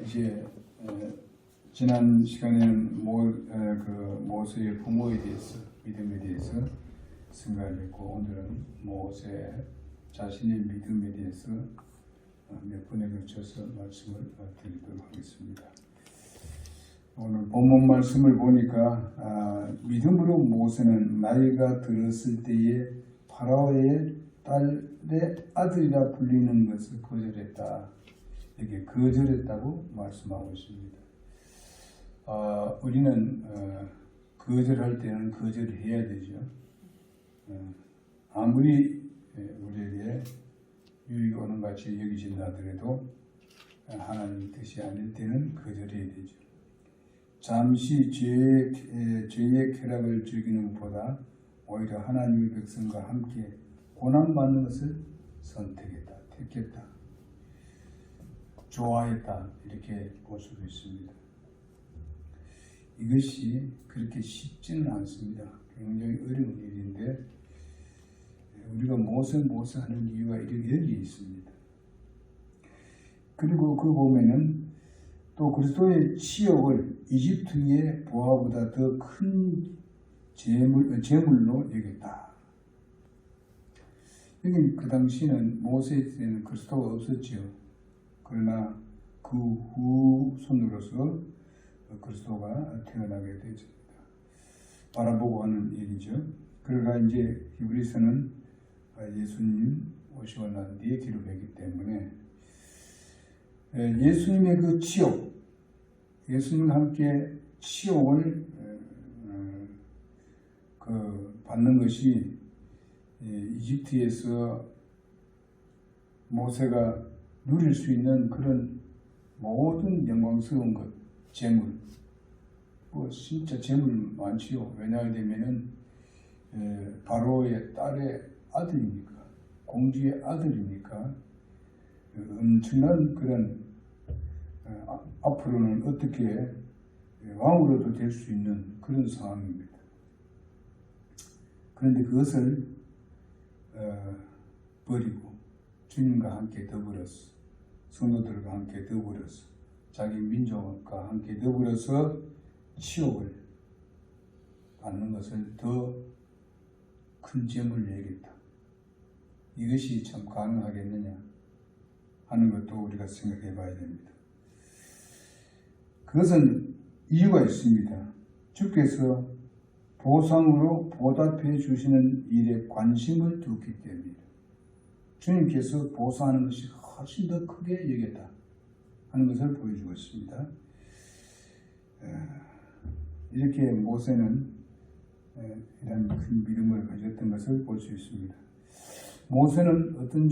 이제 지난 시간에는 모세의 부모에 대해서, 믿음에 대해서 생각을 했고, 오늘은 모세 자신의 믿음에 대해서 몇 번에 걸쳐서 말씀을 드리도록 하겠습니다. 오늘 본문 말씀을 보니까 믿음으로 모세는 나이가 들었을 때에 파라오의 딸의 아들이라 불리는 것을 거절했다. 이렇게 거절했다고 말씀하고 있습니다. 우리는 거절할 때는 거절해야 되죠. 아무리 우리에게 유익이 오는 같이 여기진다 하더라도 하나님의 뜻이 아닐 때는 거절해야 되죠. 잠시 죄의 쾌락을 즐기는 것보다 오히려 하나님의 백성과 함께 고난받는 것을 선택했다, 택했다, 좋아했다, 이렇게 볼 수도 있습니다. 이것이 그렇게 쉽지는 않습니다. 굉장히 어려운 일인데 우리가 모세 하는 이유가 여기 있습니다. 그리고 그 보면은 또 그리스도의 치욕을 이집트의 부하보다 더 큰 재물로 여겼다. 여기 그 당시는 모세 때는 그리스도가 없었죠. 그러나 그 후손으로서 그리스도가 태어나게 되었습니다. 바라보고 하는 일이죠. 그러나 이제 히브리서는 예수님 오시고 난 뒤에 기록했기 때문에 예수님의 그 치욕, 예수님과 함께 치욕을 받는 것이 이집트에서 모세가 누릴 수 있는 그런 모든 영광스러운 것, 재물, 진짜 재물 많지요. 왜냐하면은 바로의 딸의 아들이니까, 공주의 아들이니까 엄청난 그런 앞으로는 어떻게 왕으로도 될 수 있는 그런 상황입니다. 그런데 그것을 버리고 주님과 함께 더불어서, 성도들과 함께 더불어서, 자기 민족과 함께 더불어서 치욕을 받는 것을 더 큰 재물로 여겼다. 이것이 참 가능하겠느냐 하는 것도 우리가 생각해 봐야 됩니다. 그것은 이유가 있습니다. 주께서 보상으로 보답해 주시는 일에 관심을 두기 때문입니다. 주님께서 보상하는 것이 훨씬 더 크게 여겼다 하는 것을 보여주고 있습니다. 이렇게 모세는 이런 큰 믿음을 가졌던 것을 볼 수 있습니다. 모세는 어떤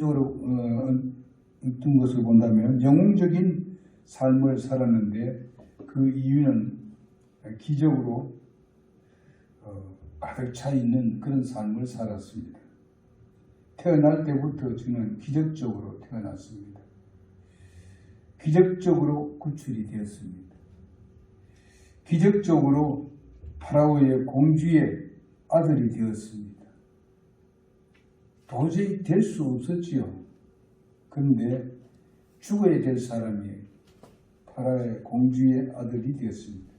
것을 본다면 영웅적인 삶을 살았는데 그 이유는 기적으로 가득 차 있는 그런 삶을 살았습니다. 태어날 때부터 저는 기적적으로 태어났습니다. 기적적으로 구출이 되었습니다. 기적적으로 파라오의 공주의 아들이 되었습니다. 도저히 될 수 없었지요. 그런데 죽어야 될 사람이 파라오의 공주의 아들이 되었습니다.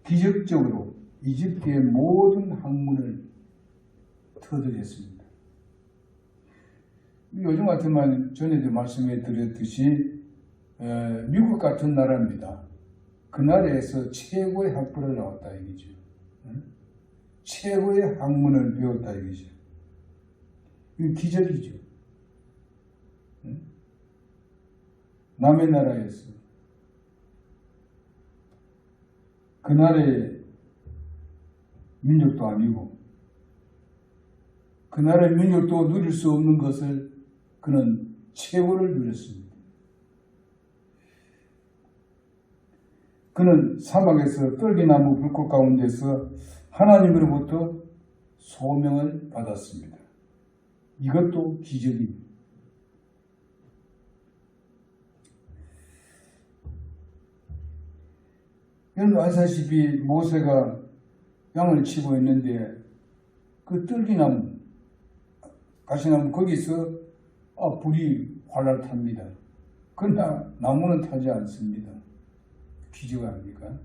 기적적으로 이집트의 모든 학문을 터득했습니다. 요즘 같으면 전에도 말씀해 드렸듯이 미국 같은 나라입니다. 그 나라에서 최고의 학벌을 나왔다 이거죠. 최고의 학문을 배웠다 이거죠. 이건 기적이죠. 남의 나라에서 그 나라의 민족도 아니고 그 나라의 민족도 누릴 수 없는 것을 그는 최고를 누렸습니다. 그는 사막에서 떨기나무 불꽃 가운데서 하나님으로부터 소명을 받았습니다. 이것도 기적입니다. 여러분 아시다시피 모세가 양을 치고 있는데 그 떨기나무, 가시나무 거기서 불이 활활 탑니다. 그러나 나무는 타지 않습니다. 기적 아닙니까?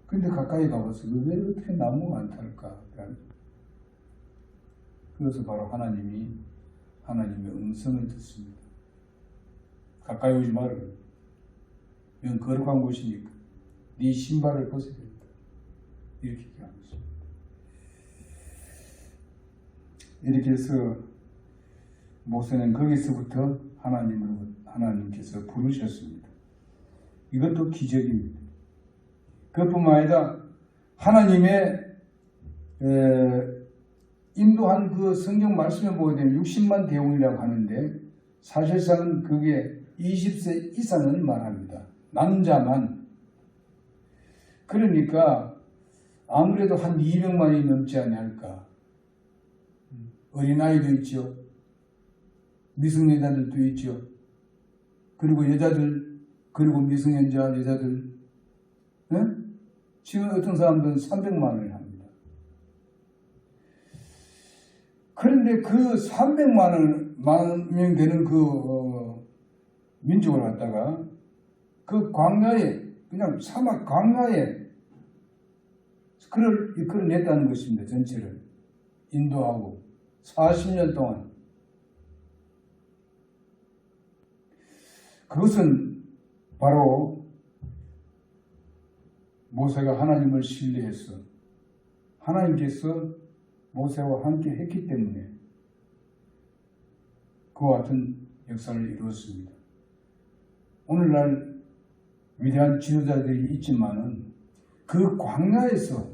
근데 가까이 가봐서 왜 어떻게 나무가 안 탈까? 그래서 바로 하나님의 음성을 듣습니다. 가까이 오지 마라. 이건 거룩한 곳이니까 네 신발을 벗어야 된다. 이렇게 얘기하고 있습니다. 이렇게 해서 모세는 거기서부터 하나님께서 부르셨습니다. 이것도 기적입니다. 그뿐만 아니라 하나님의 인도한 그 성경 말씀을 보게 되면 60만 대원이라고 하는데 사실상 그게 20세 이상을 말합니다. 남자만. 그러니까 아무래도 한 200만이 넘지 않을까. 어린아이도 있죠. 미성년자들도 있죠. 그리고 여자들, 그리고 미성년자 여자들. 네? 지금 어떤 사람들은 300만을 합니다. 그런데 그 300만 명 되는 민족을 갖다가 그 광야에, 그냥 사막 광야에 그를 이끌어냈다는 것입니다. 전체를 인도하고 40년 동안. 그것은 바로 모세가 하나님을 신뢰해서 하나님께서 모세와 함께 했기 때문에 그와 같은 역사를 이루었습니다. 오늘날 위대한 지도자들이 있지만은 그 광야에서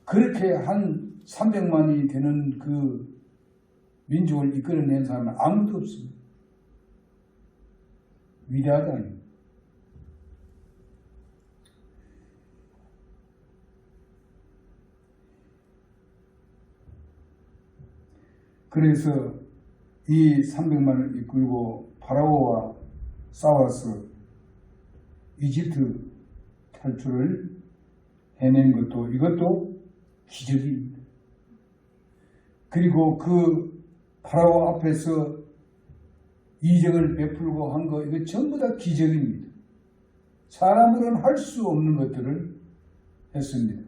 그렇게 한 300만이 되는 그 민족을 이끌어낸 사람은 아무도 없습니다. 위대하다. 그래서 이 300만을 이끌고 파라오와 싸워서 이집트 탈출을 해낸 것도 이것도 기적입니다. 그리고 그 파라오 앞에서 이적을 베풀고 한 거 이거 전부 다 기적입니다. 사람으로는 할 수 없는 것들을 했습니다.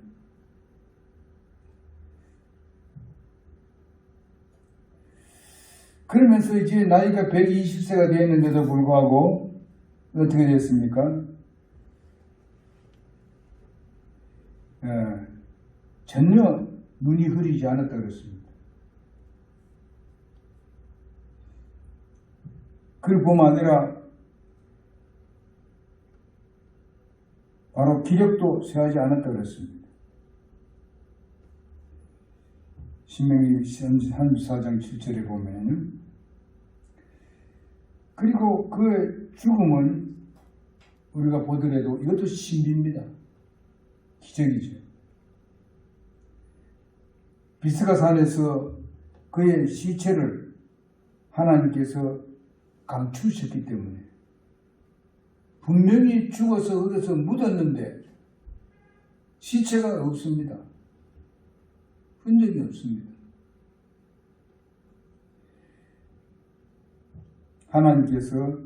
그러면서 이제 나이가 120세가 되었는데도 불구하고 어떻게 됐습니까? 전혀 눈이 흐리지 않았다 그랬습니다. 그걸 보면 아니라 바로 기력도 쇠하지 않았다 그랬습니다. 신명기 34장 7절에 보면 그리고 그의 죽음은 우리가 보더라도 이것도 신비입니다. 기적이죠. 비스가 산에서 그의 시체를 하나님께서 감추셨기 때문에 분명히 죽어서 어디서 묻었는데 시체가 없습니다. 흔적이 없습니다. 하나님께서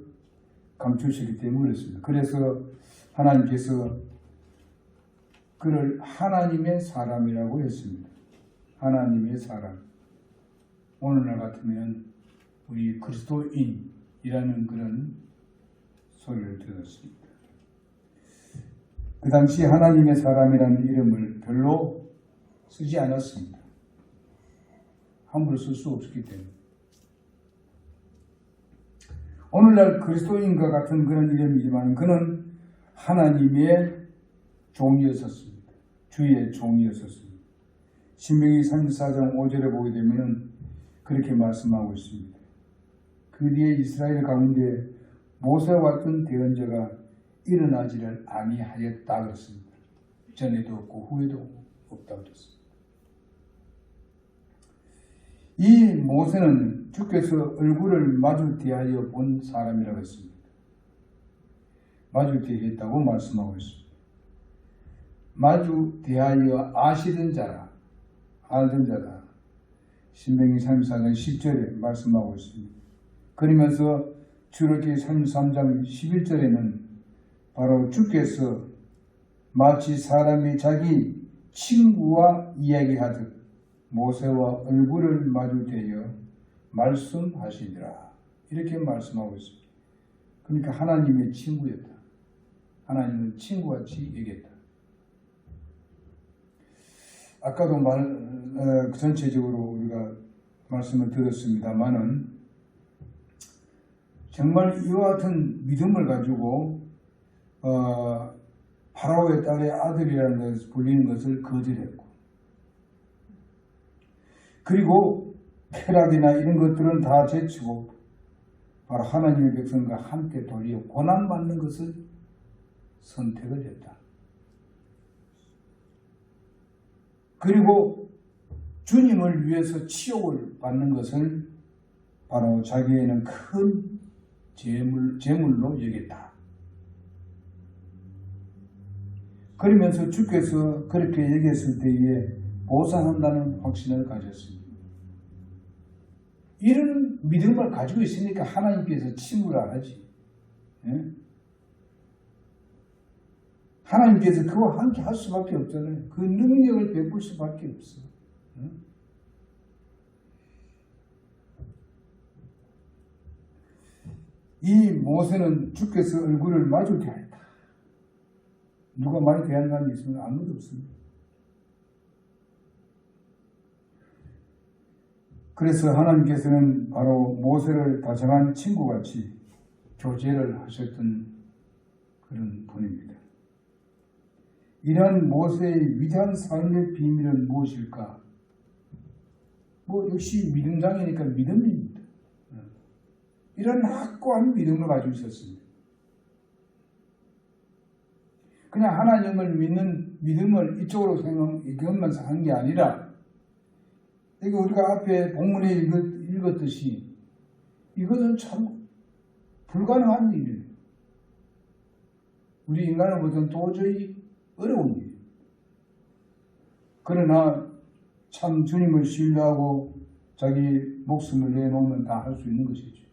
감추시기 때문에 그렇습니다. 그래서 하나님께서 그를 하나님의 사람이라고 했습니다. 하나님의 사람. 오늘날 같으면 우리 그리스도인이라는 그런 소리를 들었습니다. 그 당시 하나님의 사람이라는 이름을 별로 쓰지 않았습니다. 함부로 쓸 수 없었기 때문에. 오늘날 그리스도인과 같은 그런 이름이지만 그는 하나님의 종이었었습니다. 주의 종이었었습니다. 신명기 34장 5절에 보게 되면 그렇게 말씀하고 있습니다. 그 뒤에 이스라엘 가운데 모세와 같은 대언자가 일어나지를 아니하였다 그랬습니다. 전에도 없고 후에도 없다 그랬습니다. 이 모세는 주께서 얼굴을 마주 대하여 본 사람이라고 했습니다. 마주 대했다고 말씀하고 있습니다. 마주 대하여 아시던 자라, 알던 자다. 신명기 34장 10절에 말씀하고 있습니다. 그러면서 출애굽기 33장 11절에는 바로 주께서 마치 사람이 자기 친구와 이야기하듯 모세와 얼굴을 마주대어 말씀하시더라. 이렇게 말씀하고 있습니다. 그러니까 하나님의 친구였다. 하나님은 친구같이 얘기했다. 아까도 전체적으로 우리가 말씀을 드렸습니다만은 정말 이와 같은 믿음을 가지고 바로의 딸의 아들이라는 것을 불리는 것을 거절했고, 그리고 쾌락이나 이런 것들은 다 제치고 바로 하나님의 백성과 함께 도리어 고난받는 것을 선택을 했다. 그리고 주님을 위해서 치욕을 받는 것을 바로 자기에는 큰 재물로 여겼다. 그러면서 주께서 그렇게 얘기했을 때에 보상한다는 확신을 가졌습니다. 이런 믿음을 가지고 있으니까 하나님께서 친구라 하지. 예? 하나님께서 그와 함께 할 수밖에 없잖아요. 그 능력을 베풀 수밖에 없어. 예? 이 모세는 주께서 얼굴을 마주 대하였다. 누가 많이 대한 사람이 있으면 아무도 없습니다. 그래서 하나님께서는 바로 모세를 다정한 친구같이 교제를 하셨던 그런 분입니다. 이러한 모세의 위대한 삶의 비밀은 무엇일까? 역시 믿음장이니까 믿음입니다. 이런 확고한 믿음을 가지고 있었습니다. 그냥 하나님을 믿는 믿음을 이쪽으로 이것만 한 게 아니라, 이거 우리가 앞에 본문에 읽었듯이 이것은 참 불가능한 일이에요. 우리 인간으로부터는 도저히 어려운 일이에요. 그러나 참 주님을 신뢰하고 자기 목숨을 내놓으면 다 할 수 있는 것이죠.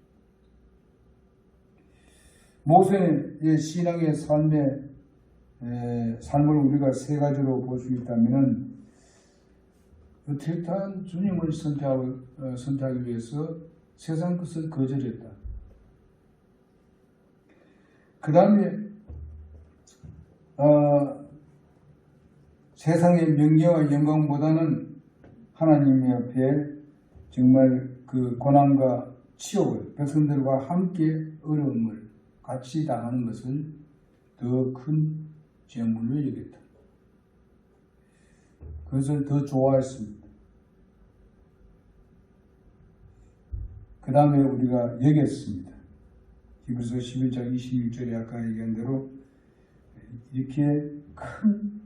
모세의 신앙의 삶을 우리가 세 가지로 볼 수 있다면, 어떻게든 주님을 선택하기 위해서 세상 것을 거절했다. 그 다음에 세상의 명예와 영광보다는 하나님 앞에 정말 그 고난과 치욕을, 백성들과 함께 어려움을 같이 당하는 것을 더 큰 재물로 여겼다. 그것을 더 좋아했습니다. 그 다음에 우리가 여겼습니다. 히브리서 11장 26절에 아까 얘기한 대로 이렇게 큰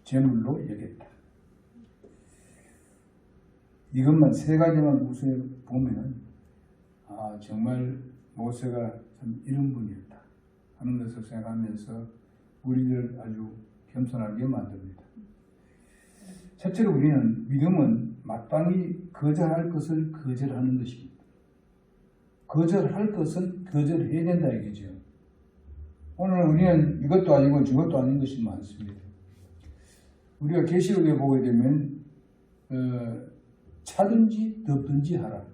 재물로 여겼다. 이것만 세 가지만 모세에 보면 정말 모세가 참 이런 분이었다 하는 것을 생각하면서 우리를 아주 겸손하게 만듭니다. 첫째로 우리는 믿음은 마땅히 거절할 것을 거절하는 것입니다. 거절할 것은 거절해야 된다 이거죠. 오늘 우리는 이것도 아니고 저것도 아닌 것이 많습니다. 우리가 계시록에 보게 되면 차든지 덮든지 하라.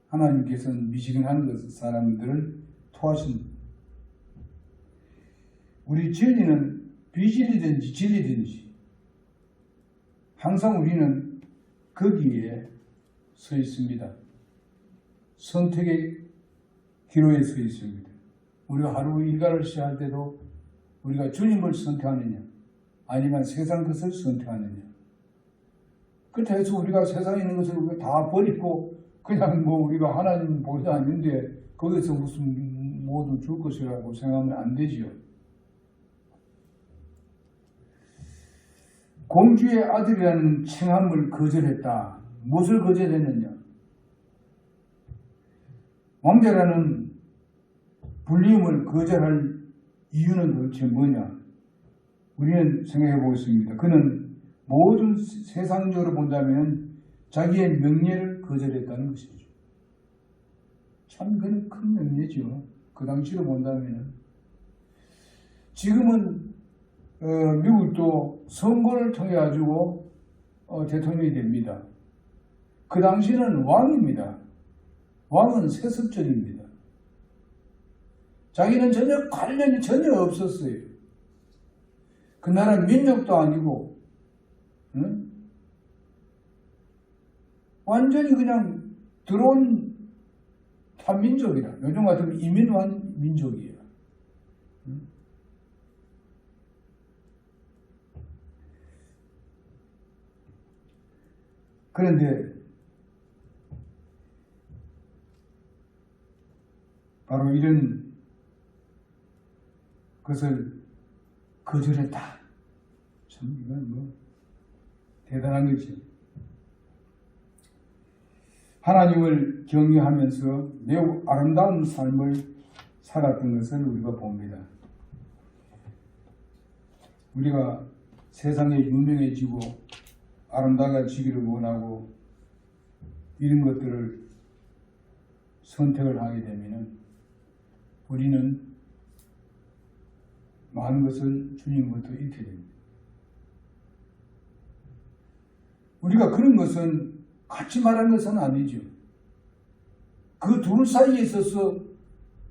하나님께서는 미지근한 사람들을 토하신다. 우리 진리는 비진리든지 진리든지 항상 우리는 거기에 서 있습니다. 선택의 기로에 서 있습니다. 우리가 하루 일과를 시작할 때도 우리가 주님을 선택하느냐 아니면 세상 것을 선택하느냐. 그렇다 해서 우리가 세상에 있는 것을 우리가 다 버리고 그냥 우리가 하나님 보지 않는데 거기서 무슨 뭐든 줄 것이라고 생각하면 안 되지요. 공주의 아들이라는 칭함을 거절했다. 무엇을 거절했느냐? 왕자라는 불림을 거절할 이유는 도대체 뭐냐? 우리는 생각해 보겠습니다. 그는 모든 세상적으로 본다면 자기의 명예를 거절했다는 것이죠. 참 그건 큰 명예죠. 그 당시로 본다면. 지금은 미국도 선거를 통해 가지고 대통령이 됩니다. 그 당시는 왕입니다. 왕은 세습적입니다. 자기는 전혀 관련이 전혀 없었어요. 그 나라 민족도 아니고, 응? 완전히 그냥 들어온 한민족이라. 요즘 같으면 이민한 민족이에요. 응? 그런데 바로 이런 것을 거절했다. 참 이건 뭐 대단한 거지. 하나님을 경외하면서 매우 아름다운 삶을 살았던 것을 우리가 봅니다. 우리가 세상에 유명해지고 아름다워지기를 원하고 이런 것들을 선택을 하게 되면 우리는 많은 것을 주님으로부터 잃게 됩니다. 우리가 그런 것은 같이 말한 것은 아니죠. 그 둘 사이에 있어서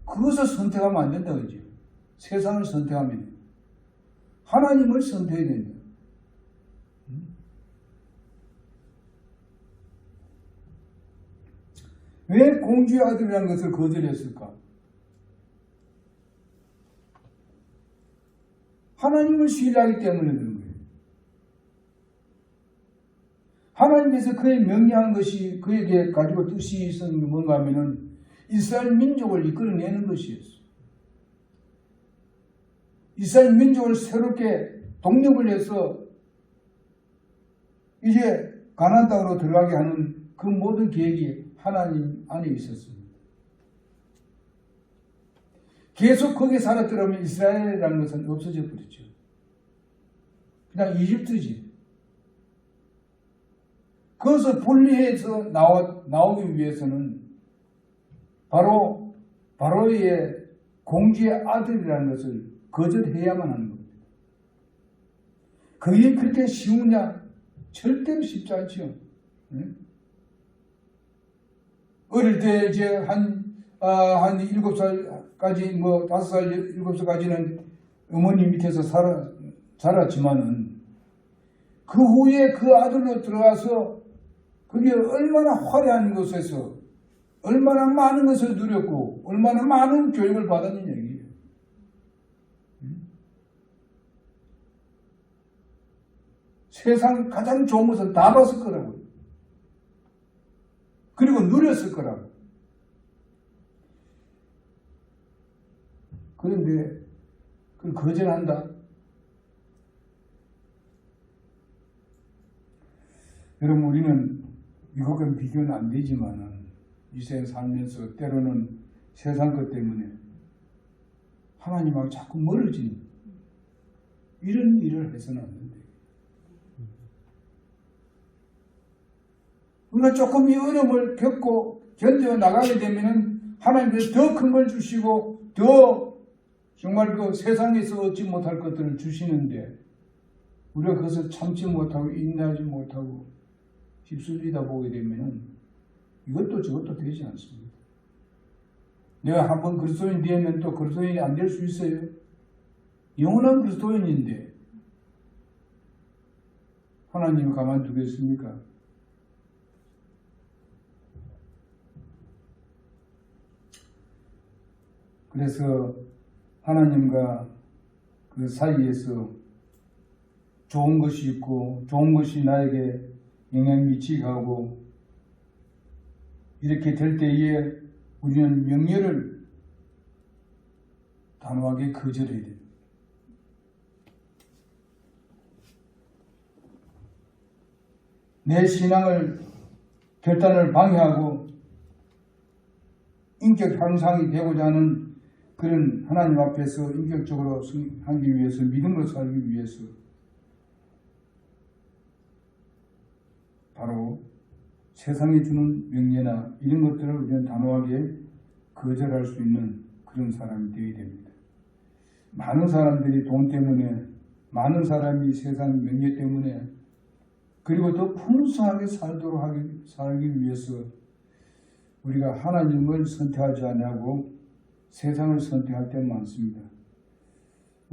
그것을 선택하면 안 된다 그죠. 세상을 선택하면 하나님을 선택해야 된다. 왜 공주의 아들이라는 것을 거절했을까? 하나님을 신뢰하기 때문에 그런 거예요. 하나님께서 그의 명령한 것이 그에게 가지고 뜻이 있었는 게 뭔가 하면은 이스라엘 민족을 이끌어내는 것이었어요. 이스라엘 민족을 새롭게 독립을 해서 이제 가나안 땅으로 들어가게 하는 그 모든 계획이 하나님 안에 있었습니다. 계속 거기에 살았더라면 이스라엘이라는 것은 없어져 버렸죠. 그냥 이집트지. 그것을 분리해서 나오기 위해서는 바로 바로의 공주의 아들이라는 것을 거절해야만 하는 겁니다. 그게 그렇게 쉬우냐? 절대로 쉽지 않죠. 어릴 때 이제 한 7살까지, 5살, 7살까지는 어머니 밑에서 자랐지만은 그 후에 그 아들로 들어가서 그게 얼마나 화려한 곳에서 얼마나 많은 것을 누렸고 얼마나 많은 교육을 받았는 얘기예요. 세상 가장 좋은 것을 다 봤을 거라고요. 그리고 누렸을 거라고. 그런데 그걸 거절한다. 여러분 우리는 이것과는 비교는 안 되지만은 이 세상 살면서 때로는 세상 것 때문에 하나님하고 자꾸 멀어지는 이런 일을 해서는 안 된다. 우리가 조금 이 어려움을 겪고 견뎌 나가게 되면은 하나님께서 더 큰 걸 주시고 더 정말 그 세상에서 얻지 못할 것들을 주시는데 우리가 그것을 참지 못하고 인내하지 못하고 휩쓸리다 보게 되면은 이것도 저것도 되지 않습니다. 내가 한번 그리스도인 되면 또 그리스도인이 안 될 수 있어요. 영원한 그리스도인인데 하나님이 가만두겠습니까? 그래서 하나님과 그 사이에서 좋은 것이 있고 좋은 것이 나에게 영향 미치게 하고 이렇게 될 때에 우리는 명예를 단호하게 거절해야 됩니다. 내 신앙을 결단을 방해하고 인격 향상이 되고자 하는 그런 하나님 앞에서 인격적으로 하기 위해서 믿음으로 살기 위해서 바로 세상이 주는 명예나 이런 것들을 우리는 단호하게 거절할 수 있는 그런 사람이 되어야 됩니다. 많은 사람들이 돈 때문에, 많은 사람이 세상 명예 때문에, 그리고 더 풍성하게 살기 위해서 우리가 하나님을 선택하지 않냐고 세상을 선택할 때 많습니다.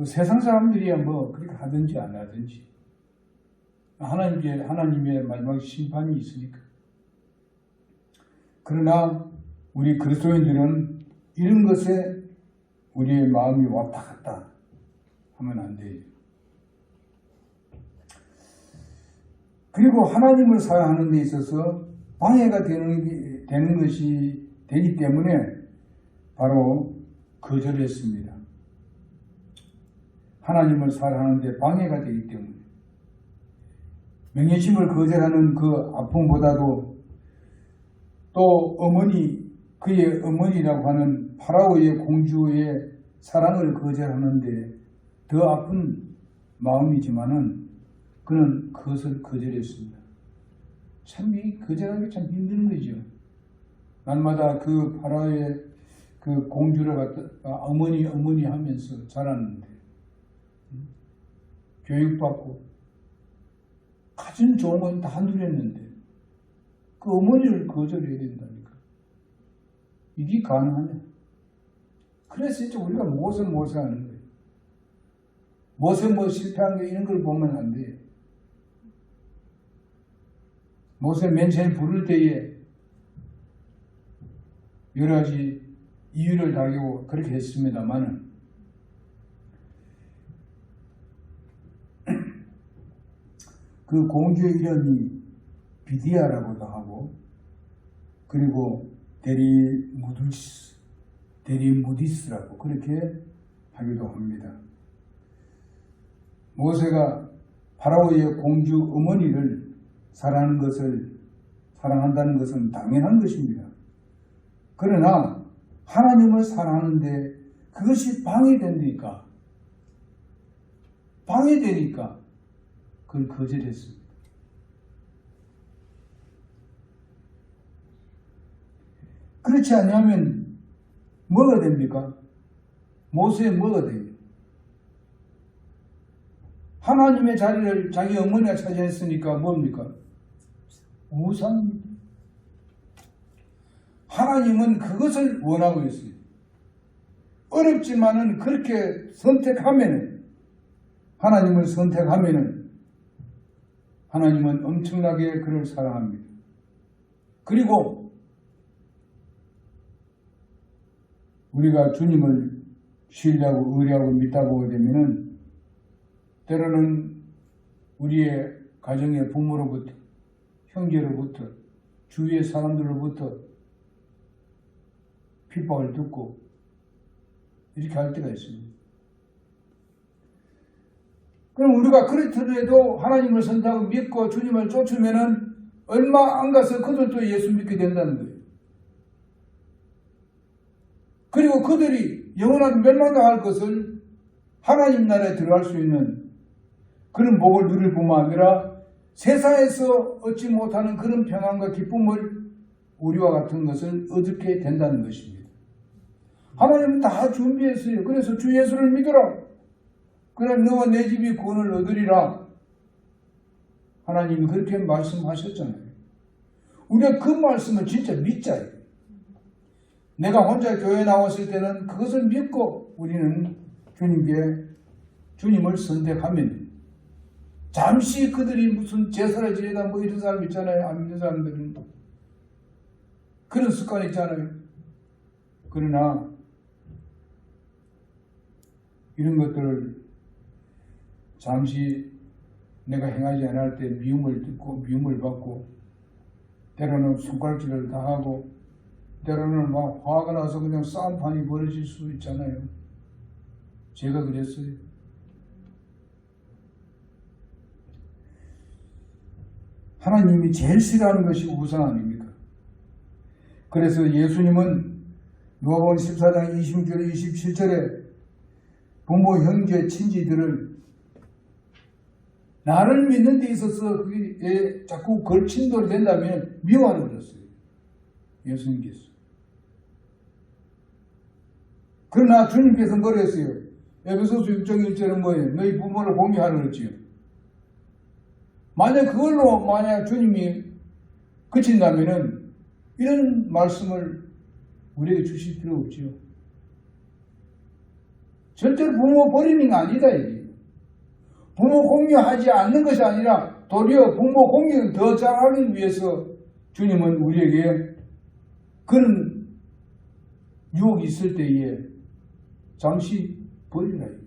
세상 사람들이야 그렇게 하든지 안 하든지 하나님의 마지막 심판이 있으니까. 그러나 우리 그리스도인들은 이런 것에 우리의 마음이 왔다 갔다 하면 안 돼요. 그리고 하나님을 사랑하는 데 있어서 방해가 되는 것이 되기 때문에 바로 거절했습니다. 하나님을 사랑하는 데 방해가 되기 때문에. 명예심을 거절하는 그 아픔보다도 또 그의 어머니라고 하는 파라오의 공주의 사랑을 거절하는데 더 아픈 마음이지만은 그는 그것을 거절했습니다. 참 이 거절하기 참 힘든 거죠. 날마다 그 파라오의 그 공주를 갖다 어머니 하면서 자랐는데 교육받고 가진 좋은 건 다 누렸는데 그 어머니를 거절해야 된다니까. 이게 가능하냐? 그래서 이제 우리가 무엇을 하는 거예요. 무엇에 실패한 게 이런 걸 보면 안 돼요. 모세 맨 처음 부를 때에 여러 가지 이유를 달고 그렇게 했습니다만은 그 공주의 이름이 비디아라고도 하고 그리고 데리무디스라고 그렇게 하기도 합니다. 모세가 파라오의 공주 어머니를 사랑한다는 것은 당연한 것입니다. 그러나 하나님을 사랑하는데 그것이 방해되니까 그걸 거절했습니다. 그렇지 않으면 뭐가 됩니까? 모세에 뭐가 돼요? 하나님의 자리를 자기 어머니가 차지했으니까 뭡니까? 우상입니다. 하나님은 그것을 원하고 있어요. 어렵지만은 그렇게 하나님을 선택하면은 하나님은 엄청나게 그를 사랑합니다. 그리고 우리가 주님을 신뢰하고 의뢰하고 믿다고 보게 되면은 때로는 우리의 가정의 부모로부터, 형제로부터, 주위의 사람들로부터 핍박을 듣고 이렇게 할 때가 있습니다. 그럼 우리가 그렇더라도 하나님을 선택하고 믿고 주님을 쫓으면은 얼마 안 가서 그들도 예수 믿게 된다는 거예요. 그리고 그들이 영원한 멸망당할 것을 하나님 나라에 들어갈 수 있는 그런 복을 누릴 뿐만 아니라 세상에서 얻지 못하는 그런 평안과 기쁨을 우리와 같은 것을 얻게 된다는 것입니다. 하나님은 다 준비했어요. 그래서 주 예수를 믿으라. 그럼 너와 내 집이 구원을 얻으리라. 하나님이 그렇게 말씀하셨잖아요. 우리가 그 말씀을 진짜 믿자요. 내가 혼자 교회에 나왔을 때는 그것을 믿고 우리는 주님을 선택하면 잠시 그들이 무슨 제사를 지내다 이런 사람 있잖아요. 안 믿는 사람들은 그런 습관이 있잖아요. 그러나 이런 것들을 잠시 내가 행하지 않을 때 미움을 듣고 미움을 받고 때로는 손가락질을 당하고 때로는 막 화가 나서 그냥 싸움판이 벌어질 수 있잖아요. 제가 그랬어요. 하나님이 제일 싫어하는 것이 우상 아닙니까? 그래서 예수님은 누가복음 14장 26절에 27절에 부모, 형제, 친지들을 나를 믿는 데 있어서 그게 자꾸 걸친 돌이 된다면 미워하는 거였어요. 예수님께서. 그러나 주님께서 뭐라 했어요? 에베소서 6장 1절은 뭐예요? 너희 부모를 공경하라 그랬지요. 만약 그걸로 주님이 그친다면은 이런 말씀을 우리에게 주실 필요 없지요. 절대로 부모 버리는 게 아니다 이게. 부모 공경하지 않는 것이 아니라 도리어 부모 공경을 더 잘하기 위해서 주님은 우리에게 그런 유혹이 있을 때에 잠시 버리라 이게.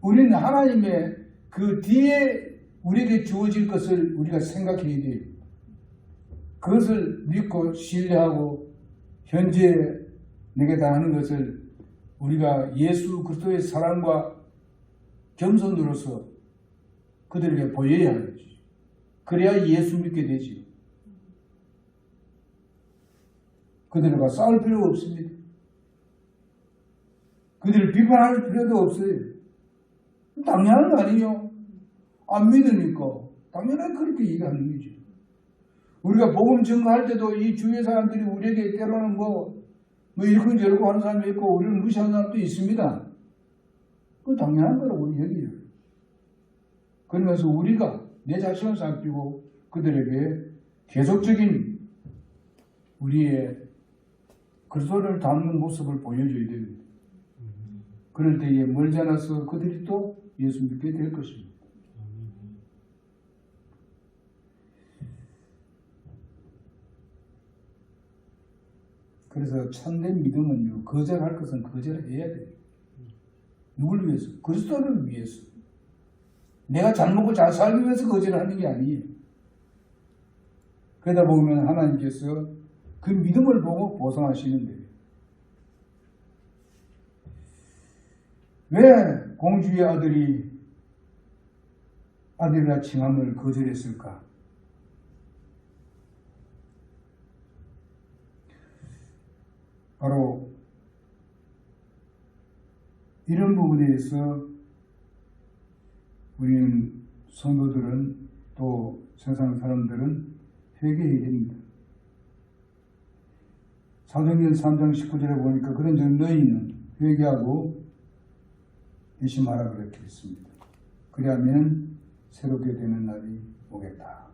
우리는 하나님의 그 뒤에 우리에게 주어질 것을 우리가 생각해야 돼요. 그것을 믿고 신뢰하고 현재 내게 당하는 것을 우리가 예수 그리스도의 사랑과 겸손으로서 그들에게 보여야 하지. 그래야 예수 믿게 되지. 그들과 싸울 필요가 없습니다. 그들을 비판할 필요도 없어요. 당연한 거 아니에요. 안 믿으니까 당연하게 그렇게 얘기하는 거죠. 우리가 복음 증거할 때도 이 주위의 사람들이 우리에게 때로는 뭐 이렇고 하는 사람이 있고 우리를 무시하는 사람도 있습니다. 그건 당연한 거라고 얘기해요. 그러면서 우리가 내 자신을 살피고 그들에게 계속적인 우리의 그리스도를 닮는 모습을 보여줘야 됩니다. 그럴 때에 멀지 않아서 그들이 또 예수 믿게 될 것입니다. 그래서 참된 믿음은요, 거절할 것은 거절해야 돼요. 누굴 위해서? 그리스도를 위해서. 내가 잘 먹고 잘 살기 위해서 거절하는 게 아니에요. 그러다 보면 하나님께서 그 믿음을 보고 보상하시는데 왜 공주의 아들이라 칭함을 거절했을까? 바로 이런 부분에 대해서 우리는 성도들은 또 세상 사람들은 회개해야 됩니다. 사도행전 3장 19절에 보니까 그런즉 너희는 회개하고 회심하라 그렇게 했습니다. 그리하면 새롭게 되는 날이 오겠다.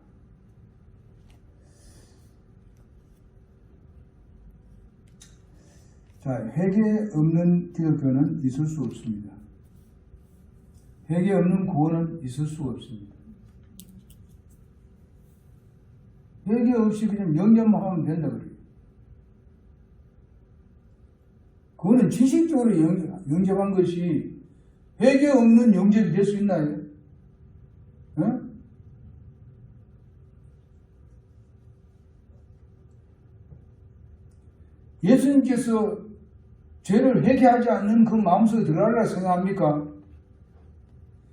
자, 회개 없는 기독교는 있을 수 없습니다. 회개 없는 구원은 있을 수 없습니다. 회개 없이 그냥 영접하면 된다 그래요. 그거는 지식적으로 영접한 것이 회개 없는 영접이 될 수 있나요? 예수님께서 죄를 회개하지 않는 그 마음속에 들어가리라 생각합니까?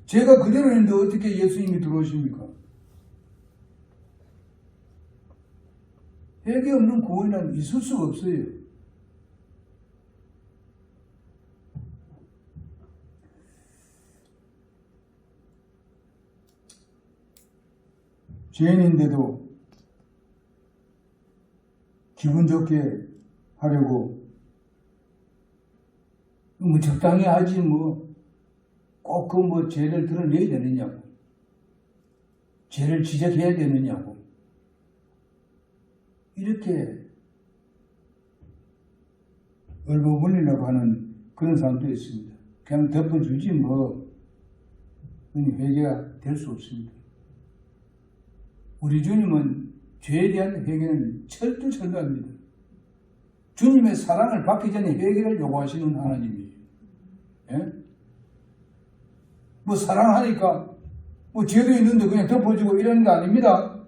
죄가 그대로 있는데 어떻게 예수님이 들어오십니까? 회개 없는 구원은 있을 수가 없어요. 죄인인데도 기분 좋게 하려고 적당히 하지 꼭 그 죄를 드러내야 되느냐고, 죄를 지적해야 되느냐고 이렇게 얼버무리려고 하는 그런 사람도 있습니다. 그냥 덮어주지 회개가 될 수 없습니다. 우리 주님은 죄에 대한 회개는 철두철미합니다. 주님의 사랑을 받기 전에 회개를 요구하시는 하나님이에요. 예? 사랑하니까 죄도 있는데 그냥 덮어주고 이러는 게 아닙니다.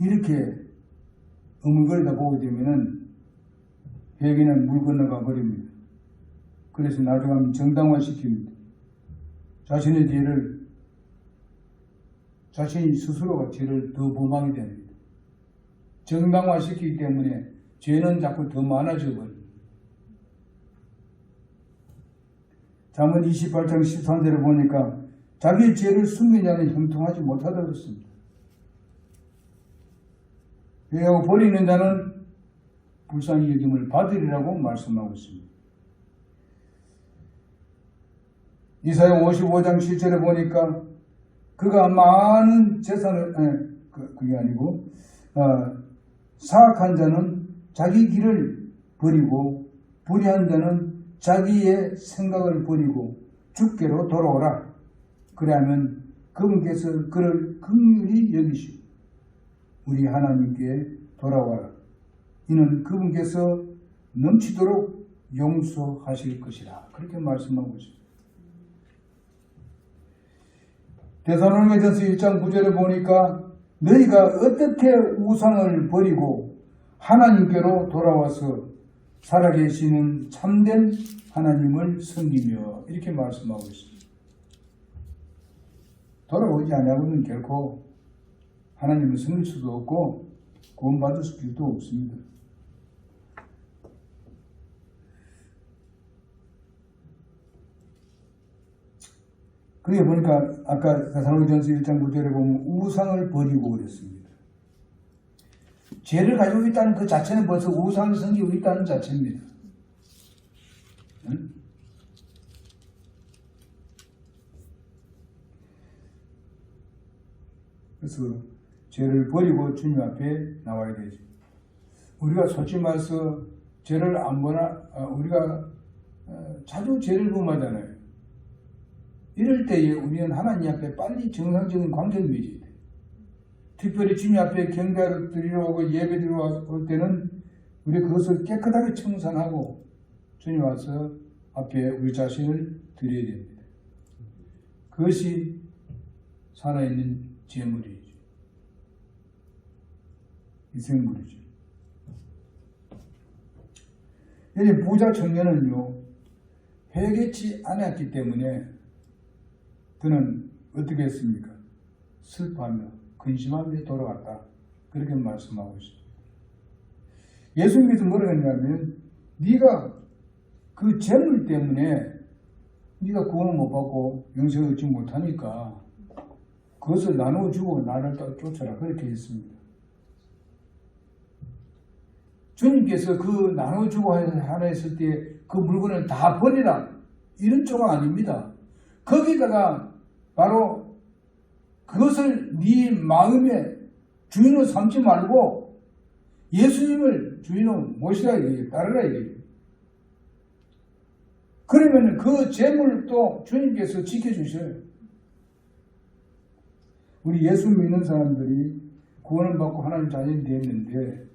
이렇게 어물거리다 보게 되면은 회개는 물 건너가 버립니다. 그래서 나중에 정당화시킵니다. 자신의 죄를 자신이 스스로가 죄를 더 범하게 됩니다. 정당화시키기 때문에 죄는 자꾸 더 많아져 버립니다. 잠언 28장 13절에 보니까 자기 죄를 숨긴 자는 형통하지 못하다고 그랬습니다. 그리고 버리는 자는 불쌍히 여김을 받으리라고 말씀하고 있습니다. 이사야 55장 7절에 보니까 그가 많은 재산을 그게 아니고 사악한 자는 자기 길을 버리고 불의한 자는 자기의 생각을 버리고 주께로 돌아오라. 그래야면 그분께서 그를 긍휼히 여기시고 우리 하나님께 돌아와라. 이는 그분께서 넘치도록 용서하실 것이라. 그렇게 말씀하고 있습니다. 데살로니가전서 1장 9절에 보니까 너희가 어떻게 우상을 버리고 하나님께로 돌아와서 살아계시는 참된 하나님을 섬기며 이렇게 말씀하고 있습니다. 돌아오지 않으면 결코 하나님을 섬길 수도 없고 구원받을 수도 없습니다. 그게 보니까 아까 데살로니가전서 1장 9절에 보면 우상을 버리고 그랬습니다. 죄를 가지고 있다는 그 자체는 벌써 우상을 섬기고 있다는 자체입니다. 응? 그래서 죄를 버리고 주님 앞에 나와야 되죠. 우리가 솔직히 말해서 죄를 안 보나 우리가 자주 죄를 범하잖아요. 이럴 때에 우리는 하나님 앞에 빨리 정상적인 관계를 맺어야 돼요. 특별히 주님 앞에 경배를 드리러 오고 예배 드리러 올 때는 우리 그것을 깨끗하게 청산하고 주님 와서 앞에 우리 자신을 드려야 됩니다. 그것이 살아있는 제물이죠. 희생물이죠. 여기 부자 청년은요, 회개치 않았기 때문에 그는 어떻게 했습니까? 슬퍼하며 근심하며 돌아갔다. 그렇게 말씀하고 있습니다. 예수님께서 뭐라고 했냐면 네가 그 재물 때문에 네가 구원을 못 받고 영생을 얻지 못하니까 그것을 나눠주고 나를 쫓아라. 그렇게 했습니다. 주님께서 그 나눠주고 하라 했을 때 그 물건을 다 버리라. 이런 쪽은 아닙니다. 거기다가 바로 그것을 네 마음의 주인으로 삼지 말고 예수님을 주인으로 모시라 이거예요. 따르라 이거예요. 그러면 그 재물도 주님께서 지켜주셔요. 우리 예수 믿는 사람들이 구원을 받고 하나님 자녀이 됐는데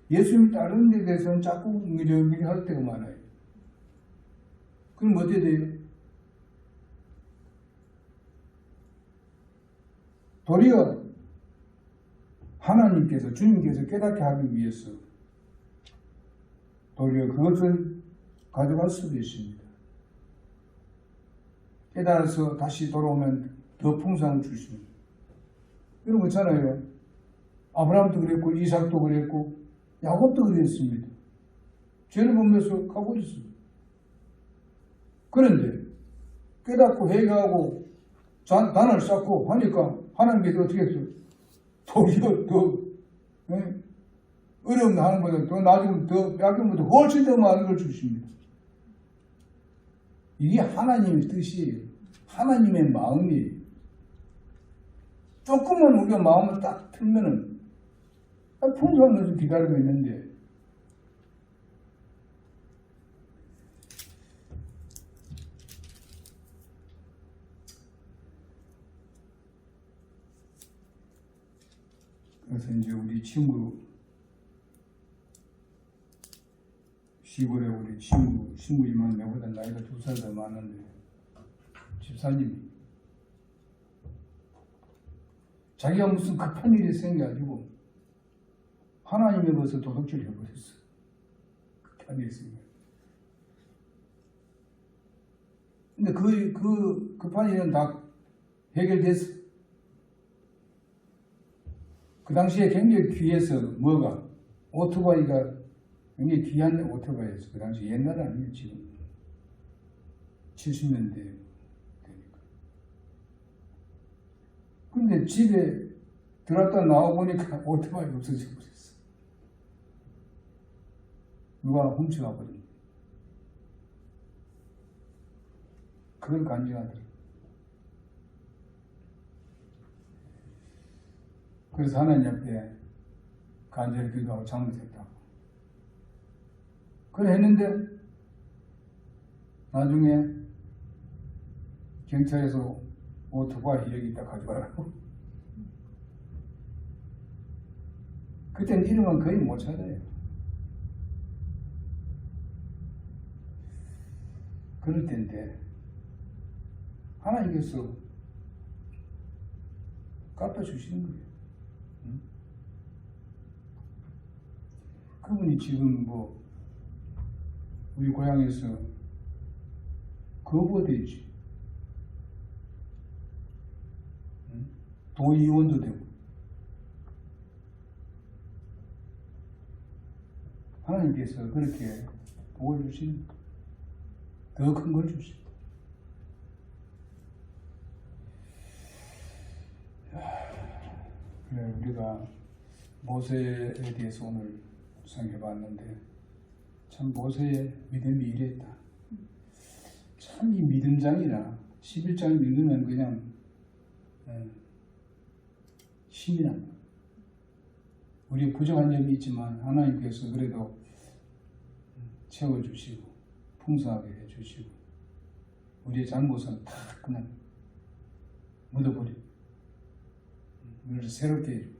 예수님 따르는 데 대해서는 자꾸 미려미려 할 때가 많아요. 그럼 어떻게 돼요? 도리어 하나님께서 주님께서 깨닫게 하기 위해서 도리어 그것을 가져갈 수도 있습니다. 깨달아서 다시 돌아오면 더 풍성을 주십니다. 이런 거 있잖아요. 아브라함도 그랬고 이삭도 그랬고 야곱도 그랬습니다. 죄를 범해서 가버렸습니다. 그런데 깨닫고 회개하고 단을 쌓고 하니까 하나님께서 어떻게 했어요? 도리어 더 어려운 거 하는 것보다 더 나중에 더 약간보다 훨씬 더 많은 걸 주십니다. 이게 하나님의 뜻이에요. 하나님의 마음이에요. 조금만 우리가 마음을 딱 틀면은 풍성한 것을 기다리고 있는데 그래서 이제 우리 친구 시골에 우리 친구지만 내보다 나이가 2살 더 많은데 집사님이 자기가 무슨 급한 일이 생겨가지고 하나님의 것을 도둑질 해버렸어. 급한 일이 생겨. 근데 그 급한 일은 다 해결됐어. 그 당시에 굉장히 귀해서 뭐가 오토바이가 굉장히 귀한 오토바이였어. 그 당시 옛날 아니에요 지금. 70년대 되니까. 근데 집에 들어갔다 나와 보니까 오토바이 없어져 버렸어. 누가 훔쳐가 버린 거야. 그걸 간증하더라. 그래서 하나님 앞에 간절히 기도하고 잘못했다고. 그래 했는데 나중에 경찰에서 오토바이 여기 있다 가져와라고. 그때는 이름은 거의 못 찾아요. 그럴 텐데 하나님께서 갚아주시는 거예요. 응? 그분이 지금 뭐 우리 고향에서 거부되지, 응? 도의원도 되고, 하나님께서 그렇게 복을 주시는, 더 큰 걸 주시고. 그래, 우리가 모세에 대해서 오늘 생각해봤는데 참 모세의 믿음이 이랬다. 참 이 믿음장이라 11장 읽으면 그냥 힘이 납니다. 우리 부족한 점이 있지만 하나님께서 그래도 채워주시고 풍성하게 해주시고 우리의 잘못은 다 그냥 묻어버리고 우리를 새롭게 해주고